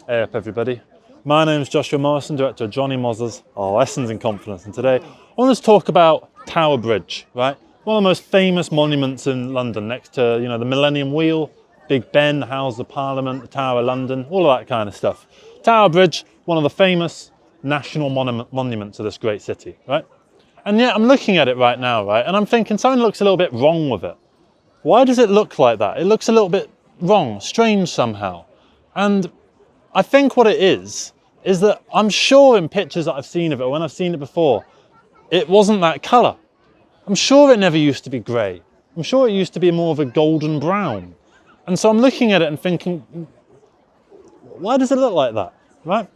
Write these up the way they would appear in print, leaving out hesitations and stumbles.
Hey up everybody, my name is Joshua Morrison, director of Johnny Moz's Lessons in Confidence, and today I want to talk about Tower Bridge, right? One of the most famous monuments in London, next to, the Millennium Wheel, Big Ben, the House of Parliament, the Tower of London, all of that kind of stuff. Tower Bridge, one of the famous national monuments of this great city, right? And yet I'm looking at it right now, right, and I'm thinking something looks a little bit wrong with it. Why does it look like that? It looks a little bit wrong, strange somehow. And I think what it is that I'm sure in pictures that I've seen of it, or when I've seen it before, it wasn't that colour. I'm sure it never used to be grey. I'm sure it used to be more of a golden brown. And so I'm looking at it and thinking, why does it look like that, right?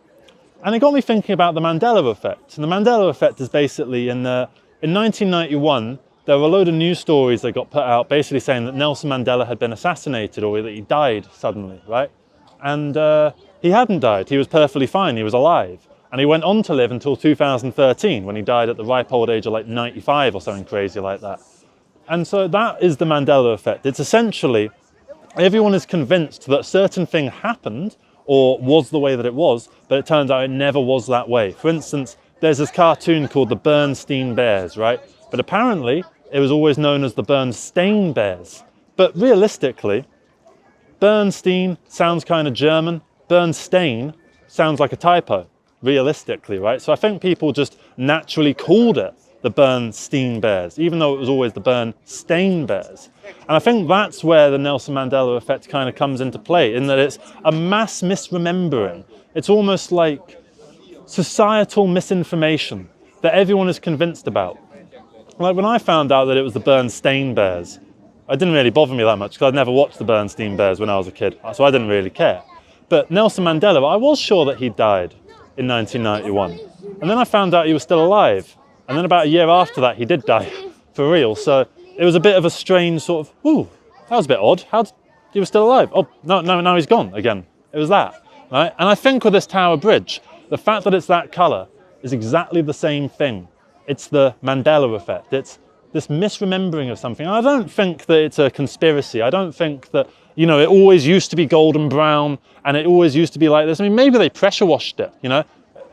And it got me thinking about the Mandela effect. And the Mandela effect is basically in 1991, there were a load of news stories that got put out basically saying that Nelson Mandela had been assassinated or that he died suddenly, right? And he hadn't died, he was perfectly fine, he was alive. And he went on to live until 2013 when he died at the ripe old age of like 95 or something crazy like that. And so that is the Mandela effect. It's essentially, everyone is convinced that a certain thing happened or was the way that it was, but it turns out it never was that way. For instance, there's this cartoon called the Bernstein Bears, right? But apparently it was always known as the Bernstein Bears. But realistically, Bernstein sounds kind of German. Bernstein sounds like a typo, realistically, right? So I think people just naturally called it the Bernstein Bears, even though it was always the Bernstein Bears. And I think that's where the Nelson Mandela effect kind of comes into play, in that it's a mass misremembering. It's almost like societal misinformation that everyone is convinced about. Like when I found out that it was the Bernstein Bears, it didn't really bother me that much because I'd never watched the Bernstein Bears when I was a kid, so I didn't really care. But Nelson Mandela, I was sure that he died in 1991. And then I found out he was still alive. And then about a year after that, he did die, for real. So it was a bit of a strange sort of, ooh, that was a bit odd. He was still alive. Oh, no, now he's gone again. It was that, right? And I think with this Tower Bridge, the fact that it's that colour is exactly the same thing. It's the Mandela effect. It's this misremembering of something. I don't think that it's a conspiracy. I don't think that, it always used to be golden brown and it always used to be like this. I mean, maybe they pressure washed it,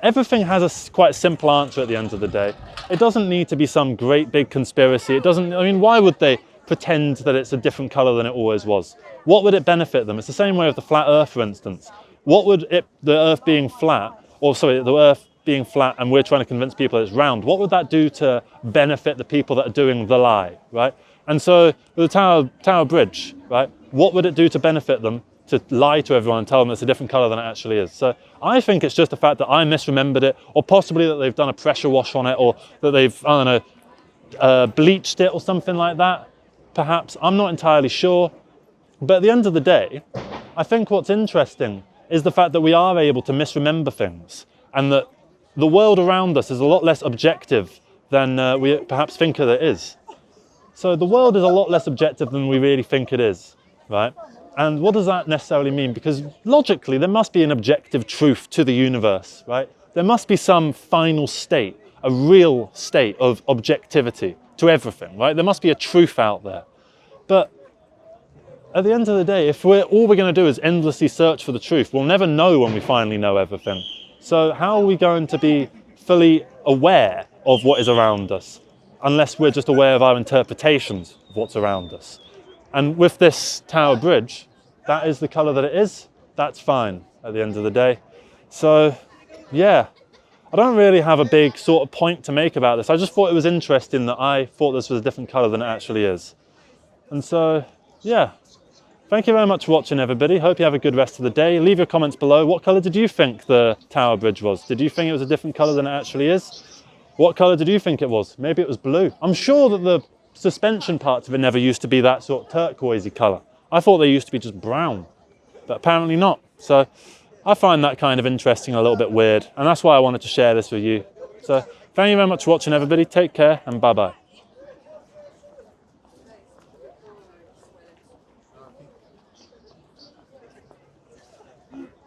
Everything has a quite simple answer at the end of the day. It doesn't need to be some great big conspiracy. Why would they pretend that it's a different colour than it always was? What would it benefit them? It's the same way with the flat earth, for instance. What would the earth being flat, the earth being flat and we're trying to convince people it's round, what would that do to benefit the people that are doing the lie, right? And so with the Tower Bridge, right, what would it do to benefit them to lie to everyone and tell them it's a different colour than it actually is? So I think it's just the fact that I misremembered it, or possibly that they've done a pressure wash on it, or that they've, bleached it or something like that. Perhaps, I'm not entirely sure. But at the end of the day, I think what's interesting is the fact that we are able to misremember things, and that the world around us is a lot less objective than we perhaps think that it is. So the world is a lot less objective than we really think it is, right? And what does that necessarily mean? Because logically, there must be an objective truth to the universe, right? There must be some final state, a real state of objectivity to everything, right? There must be a truth out there. But at the end of the day, if all we're going to do is endlessly search for the truth, we'll never know when we finally know everything. So how are we going to be fully aware of what is around us unless we're just aware of our interpretations of what's around us? And with this Tower Bridge, that is the colour that it is. That's fine at the end of the day. So, yeah, I don't really have a big sort of point to make about this. I just thought it was interesting that I thought this was a different colour than it actually is. And so, yeah, thank you very much for watching, everybody. Hope you have a good rest of the day. Leave your comments below. What colour did you think the Tower Bridge was? Did you think it was a different colour than it actually is? What colour did you think it was? Maybe it was blue. I'm sure that the suspension parts of it never used to be that sort of turquoisey colour. I thought they used to be just brown, but apparently not. So I find that kind of interesting, a little bit weird, and that's why I wanted to share this with you. So thank you very much for watching, everybody. Take care and bye-bye.